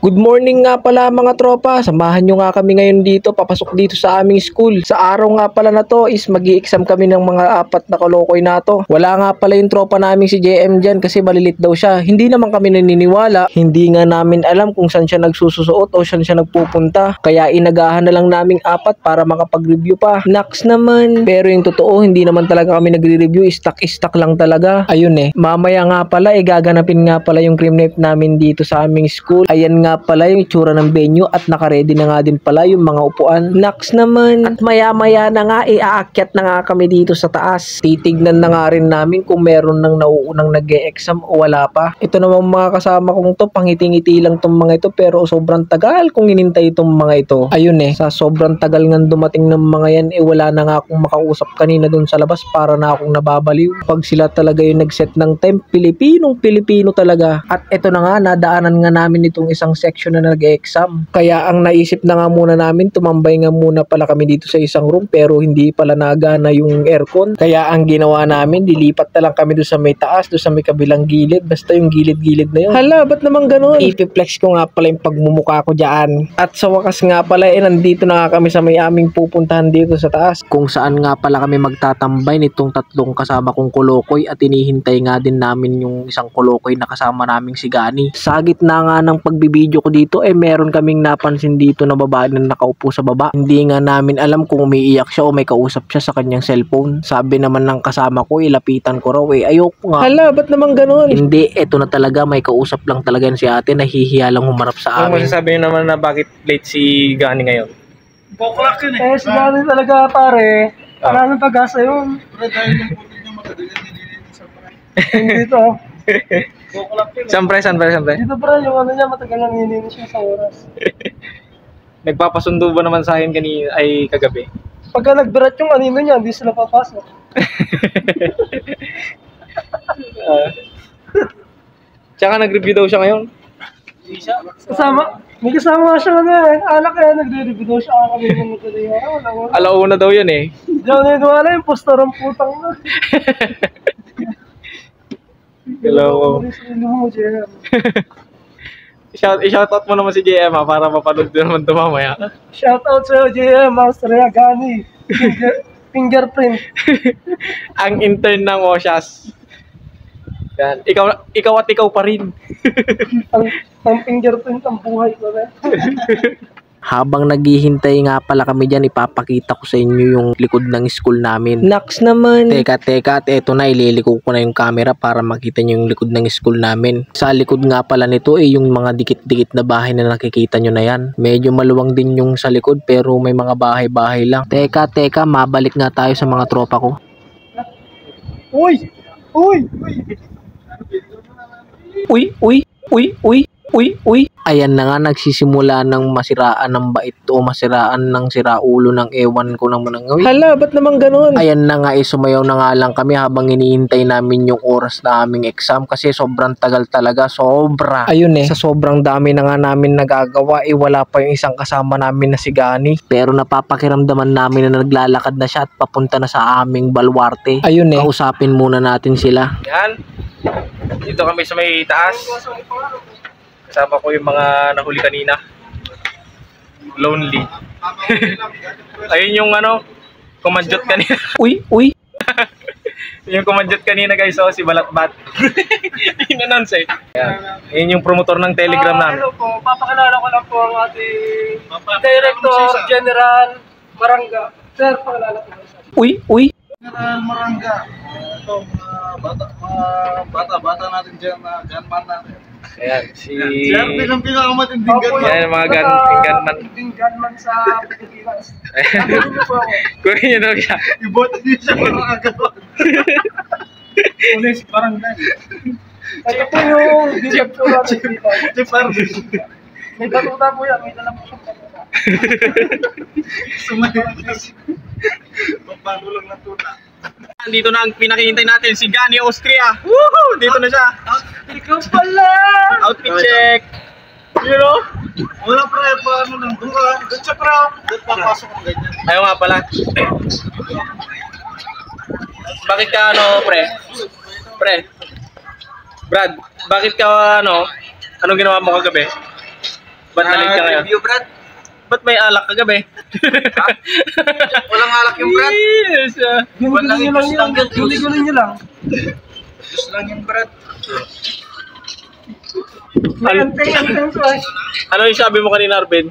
Good morning nga pala mga tropa, samahan nyo nga kami ngayon dito, papasok dito sa aming school. Sa araw nga pala na to is mag-i-exam kami ng mga 4 na kolokoy na to. Wala nga pala yung tropa namin si JM dyan kasi malilit daw siya. Hindi naman kami naniniwala, hindi nga namin alam kung saan siya nagsususuot o saan siya nagpupunta. Kaya inagahan na lang naming 4 para makapag-review pa. Naks naman. Pero yung totoo, hindi naman talaga kami nagre-review, stock lang talaga. Ayun mamaya nga pala, gaganapin nga pala yung cream nape namin dito sa aming school. Ayan nga pala yung itsura ng venue at naka-ready na nga din pala yung mga upuan. Naks naman. At maya-maya na nga aakyat na nga kami dito sa taas. Titignan na nga rin namin kung meron nang nauunang nag-e-exam o wala pa. Ito naman mga kasama kong to, pangiti-ngiti lang tong mga ito pero sobrang tagal kung inintay itong mga ito. Ayun sa sobrang tagal nga dumating ng mga yan wala na nga akong makausap kanina dun sa labas para na akong nababaliw. Pag sila talaga yung nag-set ng time, Pilipino talaga. At ito na nga, nadaanan nga namin itong isang section na nag-exam. Kaya ang naisip na nga muna namin, tumambay nga muna pala kami dito sa isang room pero hindi pala nagana yung aircon. Kaya ang ginawa namin, dilipat na lang kami doon sa may taas, doon sa may kabilang gilid. Basta yung gilid-gilid na yun. Hala, ba't naman ganun? Ipiplex ko nga pala yung pagmumukha ko dyan. At sa wakas nga pala, nandito na nga kami sa may aming pupuntahan dito sa taas. Kung saan nga pala kami magtatambay nitong 3 kasama kong kolokoy at inihintay nga din namin yung isang kolokoy na kasama naming si Gani. Sa gitna nga ng pagbibideo ko dito meron kaming napansin dito na babae na nakaupo sa baba. Hindi nga namin alam kung umiiyak siya o may kausap siya sa kanyang cellphone. Sabi naman ng kasama ko lapitan ko raw ayoko nga. Hala, ba't naman ganun? Hindi, eto na talaga, may kausap lang talaga si ate, nahihiya lang humarap sa amin. Ano masasabi niyo naman na bakit late si Gani ngayon? Boklak yun si Gani talaga pare. Wala nang pag-asa yun. Pero dahil yung puti niya matagalan nililinin sa pare. Hindi to. Boklak yun Siyempre. Dito pare, yung ano niya matagal nang nililinin siya sa oras. Nagpapasundo ba naman sa akin kanina ay kagabi? Pagka nagbirat yung anino niya, hindi sila papasok. Tsaka nag-review daw siya ngayon. May kasama nga siya alak kaya nagre-review daw siya kami yung nagre-review. Alauna daw yan Hindi ako niniwala yung postor ang putang na. Hello. I-shoutout mo naman si JM para mapanood din naman ito mamaya. Shoutout sa'yo JM, Australia Gani. Fingerprint. Ang intern ng Oshas. Yan. Ikaw at ikaw pa rin. ang fingerprint ang buhay ko rin. Habang naghihintay nga pala kami dyan, ipapakita ko sa inyo yung likod ng school namin. Naks naman. Teka, at eto na, ililiko ko na yung camera para makita nyo yung likod ng school namin. Sa likod nga pala nito yung mga dikit-dikit na bahay na nakikita nyo na yan. Medyo maluwang din yung sa likod pero may mga bahay-bahay lang. Teka, mabalik nga tayo sa mga tropa ko. Uy! Ayan na nga, nagsisimula ng masiraan ng bait o masiraan ng siraulo ng ewan ko naman ang gawin. Hala, ba't naman ganun? Ayan na nga, sumayaw na nga lang kami habang iniintay namin yung oras na aming exam kasi sobrang tagal talaga, sobra. Ayun sa sobrang dami na nga namin nagagawa, wala pa yung isang kasama namin na si Gani. Pero napapakiramdaman namin na naglalakad na siya at papunta na sa aming balwarte. Ayun kausapin muna natin sila. Yan. Dito kami sa may taas. Kasama ko yung mga nahuli kanina. Lonely. Ayun yung kumanjot kanina. Uy! Yung kumanjot kanina guys, si Balatbat. Inannounce Ayun yung promotor ng Telegram namin. Hello po, papakilala ko lang po ang ating Director General Maranga. Sir, pakilala ko sa Uy! General Maranga. Ito, bata natin dyan, gunman natin. Ayan, si... Yan, pinakamatinding gunman. Yan, mga gunman. Gunman sa Pilipinas. Kunin niyo daw siya. Iboto niyo siya mga agawan. Police, barangay. Ito po yung bilag po natin dito. May batuta po yan, may dalang po siyang batuta. Sumayin. Paano lang ng tuta. Dito na ang pinakihintay natin, si Gani Austria. Woohoo! Dito na siya. Ikaw pala! Outfit check. You know? Wala pre, paano lang. Doon siya pre. Doon papasok ang ganyan. Ayaw nga pala. Bakit ka pre? Pre. Brad, bakit ka anong ginawa mo kagabi? Ba't na-late ka ngayon? Review, Brad. Ba't may alak kagabi? Walang alak yung Brad. Yes! Guligulo nyo lang yun. Guligulo nyo lang. Just lang yung Brad. May anteng-anteng ko eh. Ano yung sabi mo kanina, Arvin?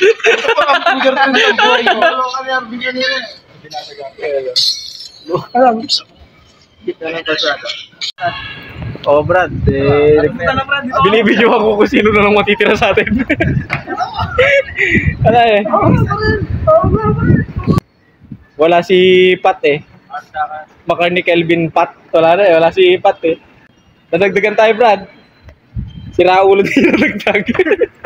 Ito pa ang pugar ko ng buhay ko. Wala kami arbin kanina. Alam. Oh, Brad. Binibidyo ako kung sino na lang matitira sa atin. Wala eh. Wala si Pat eh. McCartney Kelvin Pat. Wala na eh. Wala si Pat eh. Nadagdagan tayo, Brad. Si Raulo din nadagdag.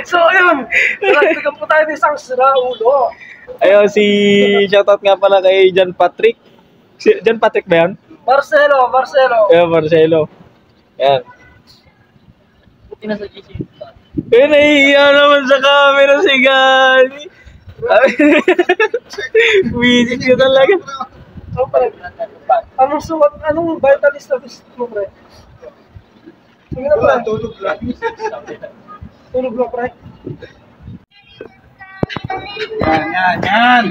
So, ayun. Nagdagan po tayo ng isang siraulo. Ayun, shoutout nga pala kay John Patrick. John Patrick ba yan? Marcelo. Ayun, Marcelo. Yan. Eh, nahihiya naman sa camera si Gani. Visit ka talaga. Anong sukat, anong vitalist na gusto mo, pre? Sige na, pre. Tulog lang. Tulog lang, pre. Yan.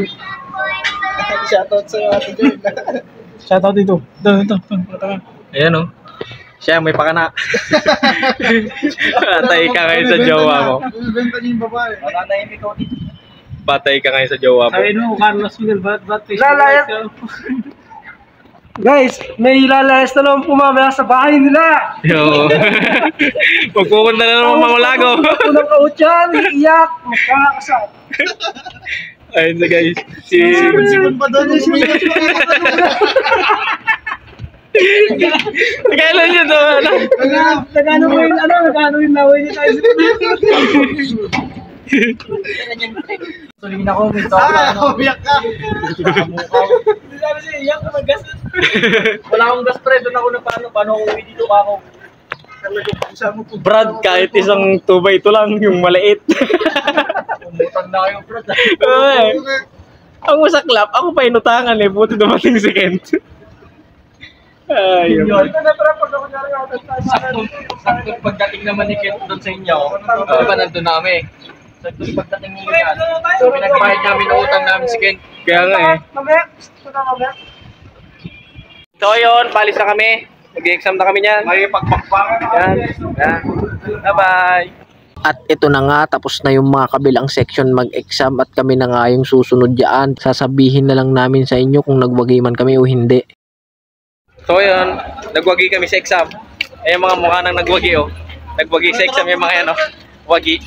Shoutout sa Ate Joy. Shoutout dito. Ito. Ayan o. Siya, may pakana. Patay ka ngayon sa jowa mo. Benta niyo yung babae. Nananahimik ako dito. Patay ka ngayon sa jowa mo. mo, Carlos Miguel, ba't lalayas? Guys, may lalayas na naman pumamaya sa bahay nila. Yo. Magpupunta na naman mga lago. Unang kautyan, iiyak, magkakasal. Ayun na guys. Sikon pa doon. Kailan yun daw? Nagano yung laway niya tayo. Tuloy na ako, may Umiyak ka. Hindi sabi siya, iyak ko mag-gas. Wala akong gas, pre. Doon ako na paano ako uwi dito ako. Brad, kahit isang 2x2 lang, yung maliit. Umutang na kayo, bro. Ang masaklap, ako pa inutangan eh. Buti dumating si Kent. Ayun. Ito na, pre. Pag ako narinig. Saktong pagdating naman ni Kent doon sa inyo, diba nandun namin? Saktong pagdating niyo yan, pinagbayad namin ng utang namin si Kent. Kaya nga eh. Mamaya. Ito na, mamaya. So yun, palis na kami. Mag-exam na kami niyan. May pagpakpakan. Yan. Bye-bye. At ito na nga, tapos na yung mga kabilang section mag-exam at kami na nga yung susunod dyan. Sasabihin na lang namin sa inyo kung nagwagi man kami o hindi. So yun, nagwagi kami sa exam. Eh yung mga mukha nang nagwagi oh. Nagwagi sa exam yung mga yan oh. Wagi.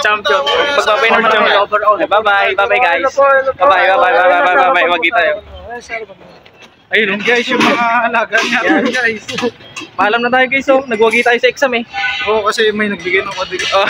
champion. Magbabay naman kami overall. Bye-bye guys. Bye-bye. Wagi tayo. Ayun oh. Guys, yung mga alaga niya. Guys. Paalam na tayo guys oh. Nagwagi tayo sa exam eh. Oo, kasi may nagbigay ng order. Oh.